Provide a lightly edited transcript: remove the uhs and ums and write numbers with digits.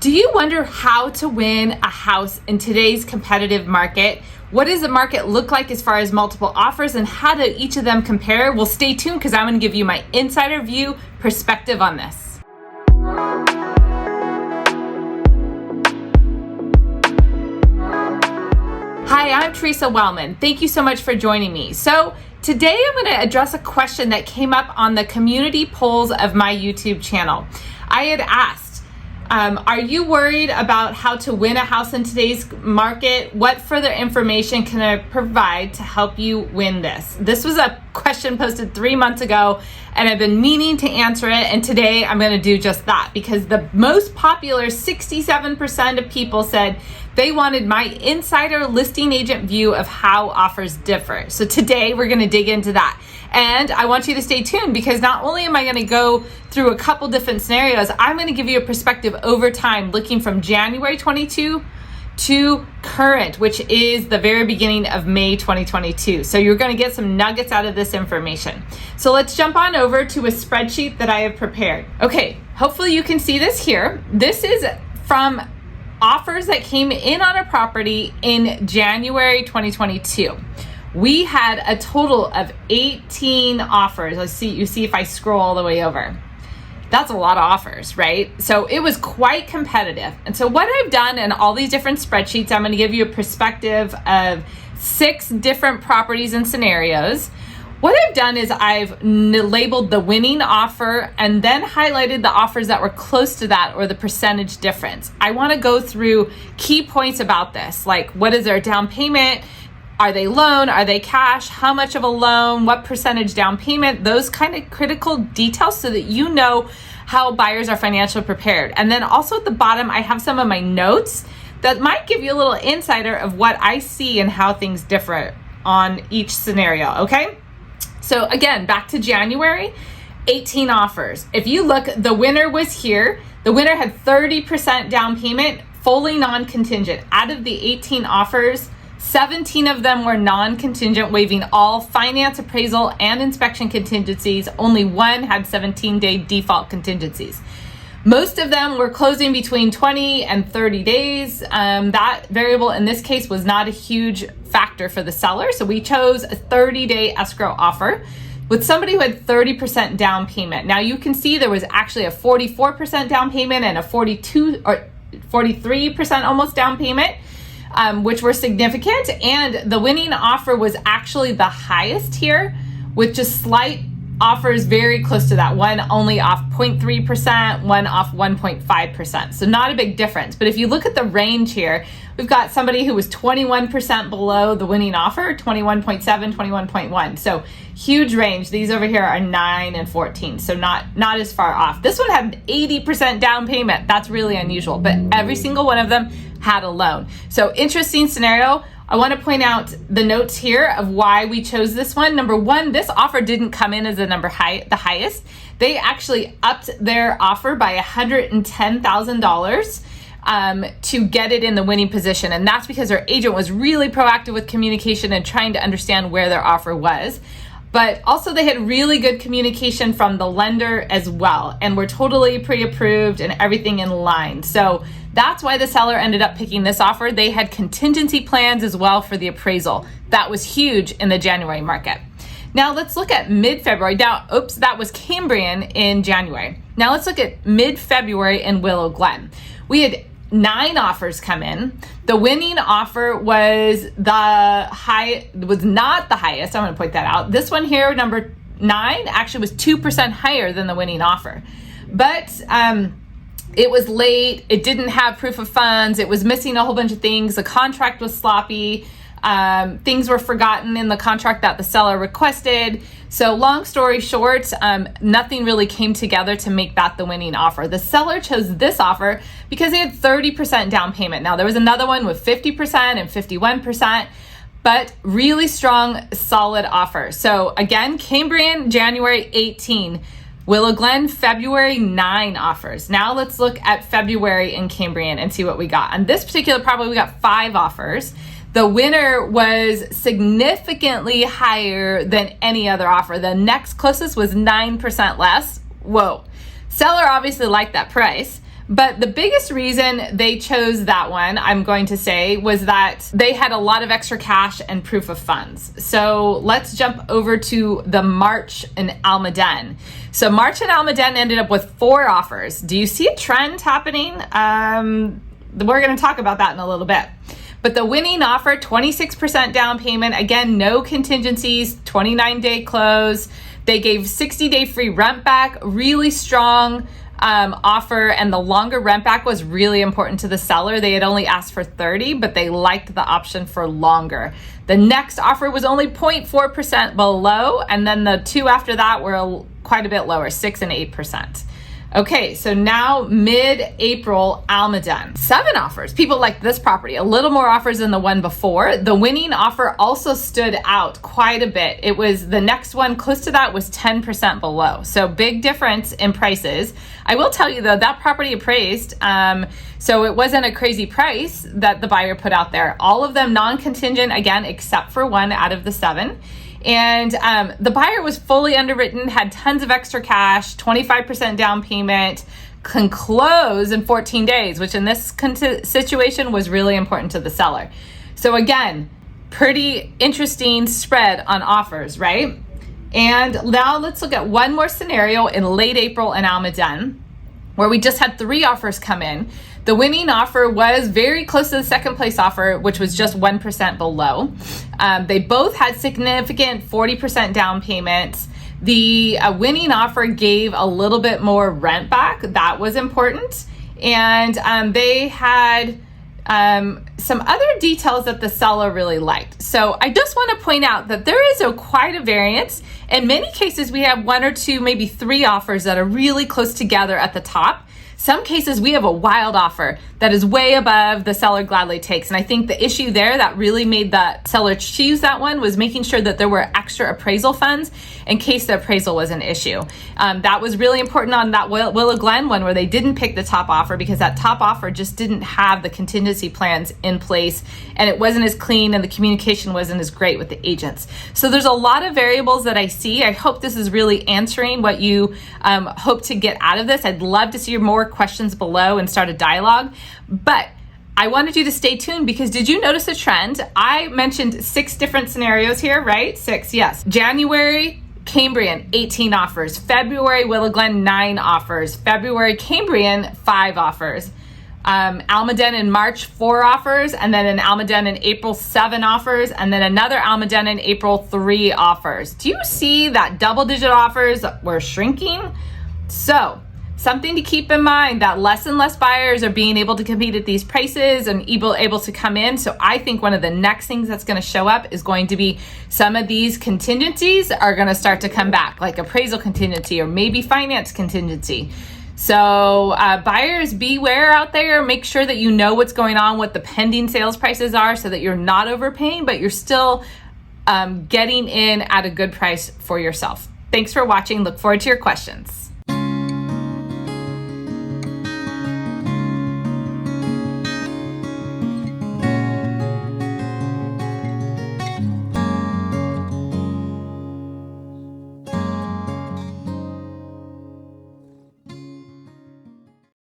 Do you wonder how to win a house in today's competitive market? What does the market look like as far as multiple offers, and how do each of them compare? Well, stay tuned because I'm going to give you my insider view perspective on this. Hi, I'm Theresa Wellman. Thank you so much for joining me. So today I'm going to address a question that came up on the community polls of my YouTube channel. I had asked, are you worried about how to win a house in today's market? What further information can I provide to help you win this? This was a question posted 3 months ago, and I've been meaning to answer it, and today I'm going to do just that because the most popular 67% of people said they wanted my insider listing agent view of how offers differ. So today we're going to dig into that. And I want you to stay tuned because not only am I going to go through a couple different scenarios, I'm going to give you a perspective over time looking from January 22 to current, which is the very beginning of May 2022. So you're going to get some nuggets out of this information. So let's jump on over to a spreadsheet that I have prepared. Okay, hopefully you can see this here. This is from offers that came in on a property in January 2022. We had a total of 18 offers. You see if I scroll all the way over. That's a lot of offers, right? So it was quite competitive. And so what I've done in all these different spreadsheets, I'm going to give you a perspective of 6 different properties and scenarios. What I've done is I've labeled the winning offer and then highlighted the offers that were close to that or the percentage difference. I want to go through key points about this, like what is their down payment? Are they loan? Are they cash? How much of a loan? What percentage down payment? Those kind of critical details so that you know how buyers are financially prepared. And then also at the bottom, I have some of my notes that might give you a little insider of what I see and how things differ on each scenario, okay? So again, back to January, 18 offers. If you look, the winner was here. The winner had 30% down payment, fully non-contingent. Out of the 18 offers, 17 of them were non-contingent, waiving all finance, appraisal, and inspection contingencies. Only one had 17-day default contingencies. Most of them were closing between 20 and 30 days. That variable in this case was not a huge factor for the seller, so we chose a 30-day escrow offer with somebody who had 30% down payment. Now you can see there was actually a 44% down payment and a 42 or 43% almost down payment. Which were significant, and the winning offer was actually the highest here with just slight offers very close to that. One only off 0.3%, one off 1.5%. So not a big difference. But if you look at the range here, we've got somebody who was 21% below the winning offer, 21.7, 21.1. So huge range. These over here are 9 and 14. So not as far off. This one had 80% down payment. That's really unusual, but every single one of them had a loan. So interesting scenario. I want to point out the notes here of why we chose this one. Number one, this offer didn't come in as the highest. They actually upped their offer by $110,000 to get it in the winning position. And that's because our agent was really proactive with communication and trying to understand where their offer was. But also they had really good communication from the lender as well, and were totally pre-approved and everything in line. So that's why the seller ended up picking this offer. They had contingency plans as well for the appraisal. That was huge in the January market. Now let's look at mid-February. That was Cambrian in January. Now let's look at mid-February in Willow Glen. We had 9 offers come in. The winning offer was not the highest. I'm going to point that out. This one here, number 9, actually was 2% higher than the winning offer. But it was late. It didn't have proof of funds. It was missing a whole bunch of things. The contract was sloppy. Things were forgotten in the contract that the seller requested. So long story short, nothing really came together to make that the winning offer. The seller chose this offer because they had 30% down payment. Now there was another one with 50% and 51%, but really strong, solid offer. So again, Cambrian, January 18. Willow Glen, February, 9 offers. Now let's look at February in Cambrian and see what we got. On this particular property, we got 5 offers. The winner was significantly higher than any other offer. The next closest was 9% less. Whoa. Seller obviously liked that price, But the biggest reason they chose that one, I'm going to say, was that they had a lot of extra cash and proof of funds. So let's jump over to the March in Almaden. So March in Almaden ended up with 4 offers. Do you see a trend happening? We're going to talk about that in a little bit. But the winning offer, 26% down payment, again, no contingencies, 29-day close. They gave 60-day free rent back, really strong offer, and the longer rent back was really important to the seller. They had only asked for 30, but they liked the option for longer. The next offer was only 0.4% below, and then the 2 after that were quite a bit lower, 6 and 8%. Okay, so now mid-April, Almaden. 7 offers. People like this property, a little more offers than the one before. The winning offer also stood out quite a bit. It was the next one close to that was 10% below. So big difference in prices. I will tell you though, that property appraised, so it wasn't a crazy price that the buyer put out there. All of them non-contingent, again, except for 1 out of the 7. And the buyer was fully underwritten, had tons of extra cash, 25% down payment, can close in 14 days, which in this situation was really important to the seller. So again, pretty interesting spread on offers, right? And now let's look at one more scenario in late April in Almaden, where we just had 3 offers come in. The winning offer was very close to the second place offer, which was just 1% below. They both had significant 40% down payments. The winning offer gave a little bit more rent back. That was important. And they had some other details that the seller really liked. So I just want to point out that there is quite a variance. In many cases, we have 1 or 2, maybe 3 offers that are really close together at the top. Some cases we have a wild offer that is way above the seller gladly takes. And I think the issue there that really made that seller choose that one was making sure that there were extra appraisal funds in case the appraisal was an issue. That was really important on that Willow Glen one where they didn't pick the top offer because that top offer just didn't have the contingency plans in place and it wasn't as clean and the communication wasn't as great with the agents. So there's a lot of variables that I see. I hope this is really answering what you hope to get out of this. I'd love to see more questions below and start a dialogue. But I wanted you to stay tuned because did you notice a trend? I mentioned 6 different scenarios here, right? 6, yes. January, Cambrian, 18 offers. February, Willow Glen, 9 offers. February, Cambrian, 5 offers. Almaden in March, 4 offers. And then in Almaden in April, 7 offers. And then another Almaden in April, 3 offers. Do you see that double-digit offers were shrinking? So something to keep in mind that less and less buyers are being able to compete at these prices and able to come in. So I think one of the next things that's going to show up is going to be some of these contingencies are going to start to come back, like appraisal contingency or maybe finance contingency. So buyers, beware out there. Make sure that you know what's going on, what the pending sales prices are so that you're not overpaying, but you're still getting in at a good price for yourself. Thanks for watching. Look forward to your questions.